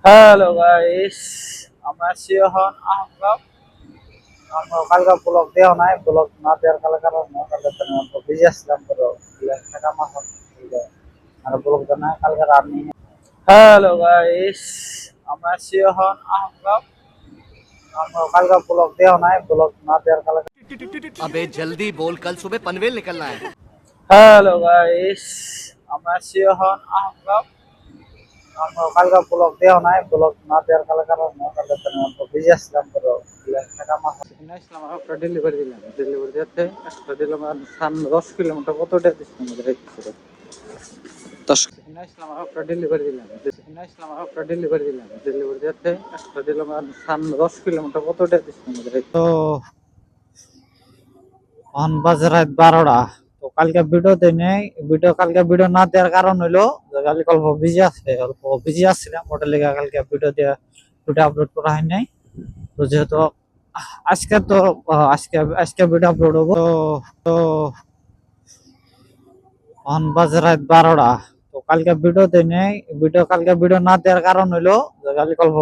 Hello guys, আমরা আছি এখন আহমগাঁও। আমরা কালকে ব্লগ দেওয়া নাই, ব্লগ না দেওয়ার কারণে কালকে বিজি আসলাম পুরো থাকা মাস আর ব্লগ দেওয়া নাই কালকে রানিং। হ্যালো গাইস, আমরা আছি এখন আহমগাঁও। আমরা কালকে ব্লগ দেওয়া নাই, ব্লগ না দেওয়ার কারণে। अबे जल्दी बोल, कल सुबह पनवेल निकलना है। হ্যালো গাইস, আমরা আছি এখন আহমগাঁও। আমরা কালকে ব্লগ দেওয়া নাই, ব্লগ না দেওয়ার কারণে কালকে বিজি আসলাম পুরো থাকা মাস আসলাম। একটা ডেলিভারি দিলাম, ডেলিভারি দিতে একটা দিলাম 10 কিলোমিটার কতটা আমাদের আসলাম। একটা ডেলিভারি দিলাম, একটা ডেলিভারি দিলাম, ডেলিভারি দিতে একটা দিলাম 10 কিলোমিটার কতটা আমাদের তো অন বাজে রাত 12টা। তো কালকে ভিডিও দেয় নাই, কালকে ভিডিও না দেওয়ার কারণ হইলো যে কালকে অল্প বিজি আছে, অল্প বিজি আসছিলাম ওটার লেগে কালকে ভিডিও আপলোড করা হয় নাই। তো যেহেতু আজকে তো আজকে ভিডিও আপলোড হবো, তো অন বাজে রাত 12টা। তো কালকে ভিডিও দেয় নাই, কালকে ভিডিও না দেওয়ার কারণ হইলো যে কালকে অল্প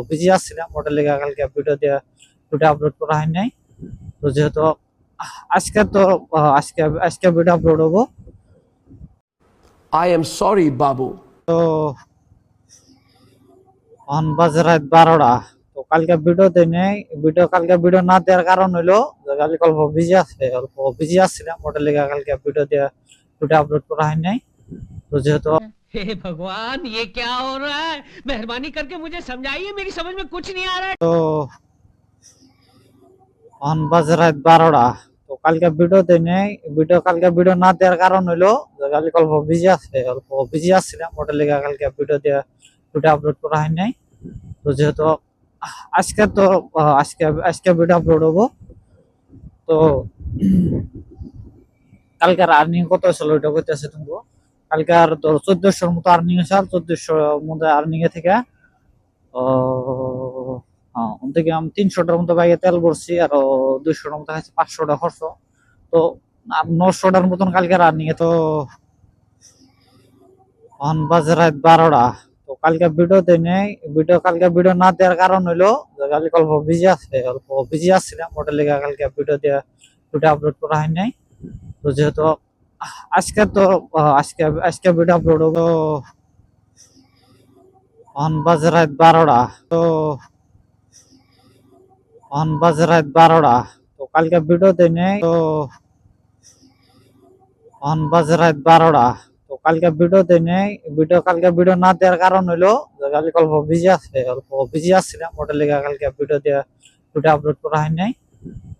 বিজি আসছিলাম ওটার লেগে কালকে ভিডিও আপলোড করা হয় নাই। তো যেহেতু আজকে তো আজকে ভিডিও আপলোড হবো। I am sorry, Babu. তো অন বাজে রাত 12টা। তো কালকে ভিডিও দেয় নাই, কালকে ভিডিও না দেওয়ার কারণ হইলো যে কালকে অল্প বিজি আসছিলাম ওটার লেগে কালকে ভিডিও আপলোড করা হয় নাই। তো যেহেতু हे भगवान, ये क्या हो रहा है? मेहरबानी करके मुझे समझाइए, मेरी समझ में कुछ नहीं आ रहा है। তো অন বাজে রাত 12টা। তো কালকে ভিডিও দেয় নাই, কালকে ভিডিও না দেওয়ার কারণ হইলো যে কালকে অল্প বিজি আসছিলাম ওটার লেগে কালকে ভিডিও আপলোড করা হয় নাই। তো যেহেতু আজকে তো আজকে ভিডিও আপলোড হবো। তো কালকার আর্নিং কত ছিল ওইটা করতেছে তুমি কালকার 1400-র মতো আর্নিং আছে, 1400-র মধ্যে আর্নিং এ থেকে ওন থেকে আমি 300টার মতো বাইকে তেল ভরছি, আর 200টার মতো আছে, 500টা খরচ। তো 900টার মতন কালকে রানিং এ। তো অন বাজে রাত 12টা। তো কালকে ভিডিও দেয় নাই, কালকে ভিডিও না দেওয়ার কারণ হইলো যে কালকে অল্প বিজি আসছিলাম ওটার লেগে কালকে ভিডিও আপলোড করা হয় নাই। তো যেহেতু আজকে তো আজকে ভিডিও আপলোড হবো। অন বাজে রাত 12টা। তো অন বাজে রাত 12টা। তো কালকে ভিডিও দেয় নাই, অন বাজে রাত 12টা। তো কালকে ভিডিও দেয় নাই, কালকে ভিডিও না দেওয়ার কারণ হইলো যে কালকে অল্প বিজি আসছিলাম ওটার লেগে কালকে ভিডিও আপলোড করা হয় নাই।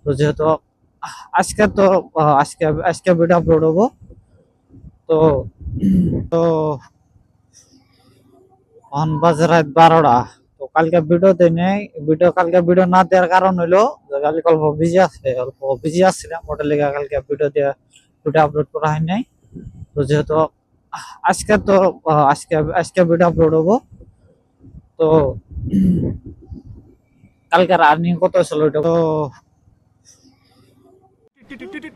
তো যেহেতু আজকে তো আজকে ভিডিও আপলোড হবো। তো তো অন বাজে রাত 12টা। তো কালকে ভিডিও দেয় নাই, কালকে ভিডিও না দেওয়ার কারণ হইলো যে কালকে অল্প বিজি আসছিলাম ওটার লেগে কালকে ভিডিও আপলোড করা হয় নাই। তো যেহেতু আজকে তো আজকে ভিডিও আপলোড হবো। তো কালকার আর্নিং কত ছিল ওইটা। তো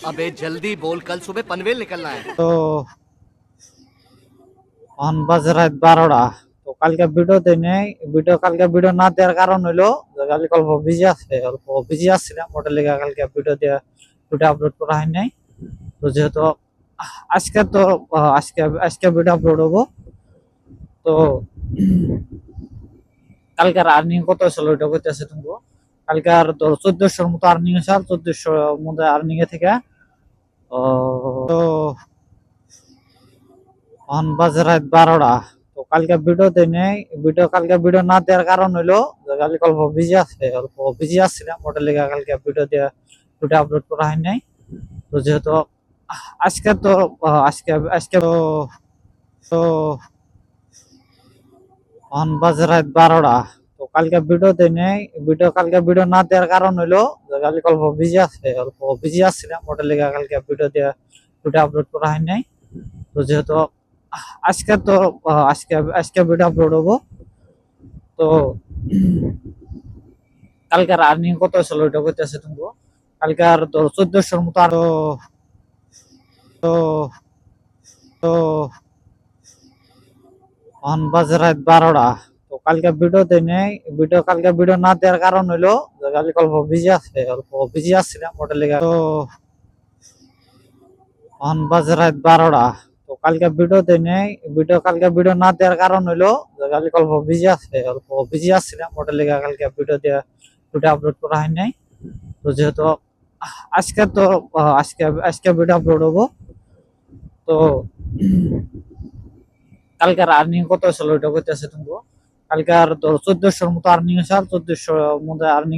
अबे जल्दी बोल, कल सुबह पनवेल निकलना है। তো অন বাজে রাত 12টা। তো কালকে ভিডিও দেয় নাই, কালকে ভিডিও না দেওয়ার কারণ হইলো যে কালকে অল্প বিজি আসছিলাম ওটার লেগে কালকে ভিডিও আপলোড করা হয় নাই। তো যেহেতু আজকে তো আজকে ভিডিও আপলোড হবো। তো কালকার আর্নিং কত ছিল ওইটা করতেছে তুমি কালকার 1400-র মতো আর্নিং আছে, 1400-র মধ্যে আর্নিং এ থেকে তো অন বাজে রাত 12টা। তো কালকে ভিডিও দেয় নাই, কালকে ভিডিও না দেওয়ার কারণ হইলো যে কালকে অল্প বিজি আসছিলাম ওটার লেগে কালকে ভিডিও আপলোড করা হয় নাই। তো যেহেতু আজকে তো আজকে তো অন বাজে রাত 12টা। তো কালকে ভিডিও দেয় নাই, কালকে ভিডিও না দেওয়ার কারণ হইলো যে কালকে অল্প বিজি আসছিলাম ওটার লেগে কালকে ভিডিও আপলোড করা হয় নাই। তো যেহেতু আজকে তো আজকে ভিডিও আপলোড হবো। তো কালকার আর্নিং কত ছিল ওইটা করতেছে তুমি কালকার 1400-র মতো। আর তো তো এখন বাজে রাত 12টা। তো কালকে ভিডিও দেই নাই, কালকে ভিডিও না দেওয়ার কারণ হইলো যে কালকে অল্প বিজি আসছিলাম ওটার লেগে। তো এখন বাজে রাত 12টা। তো কালকে ভিডিও দেই নাই, কালকে ভিডিও না দেওয়ার কারণ হইলো যে কালকে অল্প বিজি আসছিলাম ওটার লেগে কালকে ভিডিও আপলোড করা হয় নাই। তো যেহেতু আজকে তো আজকে ভিডিও আপলোড হবো। তো কালকার আর্নিং কত ছিল ওইটা কইতেছে তুমি। কালকে আর ধরো 1400-র মতো আর্নিং হয়েছে, আর 1400-র মধ্যে আর্নিং